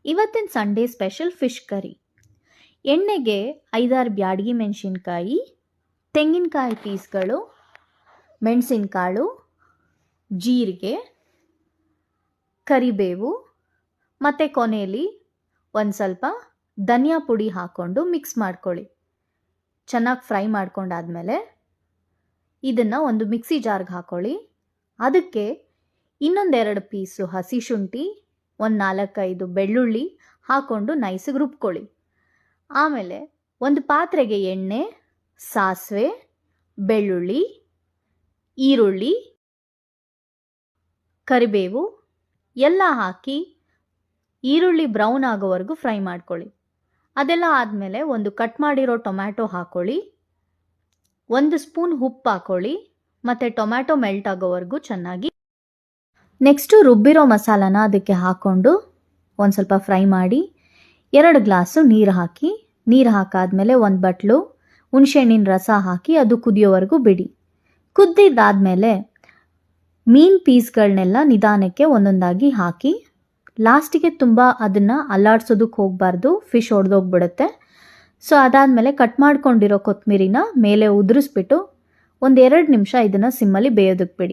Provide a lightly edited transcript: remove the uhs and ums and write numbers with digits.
ಇವತ್ತಿನ Sunday special fish curry. ಎಣ್ಣೆಗೆ 5-6 ಬ್ಯಾಡಗಿ ಮೆಣಸಿನ್ಕಾಯಿ, ತೆಂಗಿನಕಾಯಿ ಪೀಸ್ಗಳು, ಮೆಣಸಿನಕಾಳು, ಜೀರಿಗೆ, ಕರಿಬೇವು ಮತ್ತು ಕೊನೆಯಲ್ಲಿ ಒಂದು ಸ್ವಲ್ಪ ಧನಿಯಾ ಪುಡಿ ಹಾಕ್ಕೊಂಡು ಮಿಕ್ಸ್ ಮಾಡ್ಕೊಳ್ಳಿ. ಚೆನ್ನಾಗಿ ಫ್ರೈ ಮಾಡ್ಕೊಂಡಾದ್ಮೇಲೆ ಇದನ್ನು ಒಂದು ಮಿಕ್ಸಿ ಜಾರ್ಗೆ ಹಾಕ್ಕೊಳ್ಳಿ. ಅದಕ್ಕೆ ಇನ್ನೊಂದೆರಡು ಪೀಸು ಹಸಿ ಶುಂಠಿ, ಒಂದು 4-5 ಬೆಳ್ಳುಳ್ಳಿ ಹಾಕ್ಕೊಂಡು ನೈಸಿಗೆ ರುಬ್ಕೊಳ್ಳಿ. ಆಮೇಲೆ ಒಂದು ಪಾತ್ರೆಗೆ ಎಣ್ಣೆ, ಸಾಸಿವೆ, ಬೆಳ್ಳುಳ್ಳಿ, ಈರುಳ್ಳಿ, ಕರಿಬೇವು ಎಲ್ಲ ಹಾಕಿ ಈರುಳ್ಳಿ ಬ್ರೌನ್ ಆಗೋವರೆಗೂ ಫ್ರೈ ಮಾಡ್ಕೊಳ್ಳಿ. ಅದೆಲ್ಲ ಆದಮೇಲೆ ಒಂದು ಕಟ್ ಮಾಡಿರೋ ಟೊಮ್ಯಾಟೊ ಹಾಕ್ಕೊಳ್ಳಿ, 1 ಸ್ಪೂನ್ ಉಪ್ಪು ಹಾಕ್ಕೊಳ್ಳಿ ಮತ್ತು ಟೊಮ್ಯಾಟೊ ಮೆಲ್ಟ್ ಆಗೋವರೆಗೂ ಚೆನ್ನಾಗಿ. ನೆಕ್ಸ್ಟು ರುಬ್ಬಿರೋ ಮಸಾಲಾನ ಅದಕ್ಕೆ ಹಾಕ್ಕೊಂಡು ಒಂದು ಸ್ವಲ್ಪ ಫ್ರೈ ಮಾಡಿ 2 ಗ್ಲಾಸು ನೀರು ಹಾಕಿ, ನೀರು ಹಾಕಾದ್ಮೇಲೆ ಒಂದು ಬಟ್ಲು ಹುಣಸೆಹಣ್ಣಿನ ರಸ ಹಾಕಿ ಅದು ಕುದಿಯೋವರೆಗೂ ಬಿಡಿ. ಕುದ್ದಿದ್ದಾದಮೇಲೆ ಮೀನು ಪೀಸ್ಗಳನ್ನೆಲ್ಲ ನಿಧಾನಕ್ಕೆ ಒಂದೊಂದಾಗಿ ಹಾಕಿ, ಲಾಸ್ಟಿಗೆ ತುಂಬ ಅದನ್ನು ಅಲ್ಲಾಡ್ಸೋದಕ್ಕೆ ಹೋಗಬಾರ್ದು, ಫಿಶ್ ಒಡೆದೋಗ್ಬಿಡುತ್ತೆ. ಸೊ ಅದಾದಮೇಲೆ ಕಟ್ ಮಾಡ್ಕೊಂಡಿರೋ ಕೊತ್ತಂಬರಿನ ಮೇಲೆ ಉದುರಿಸ್ಬಿಟ್ಟು 1-2 ನಿಮಿಷ ಇದನ್ನು ಸಿಮ್ಮಲ್ಲಿ ಬೇಯೋದಕ್ಕೆ ಬಿಡಿ.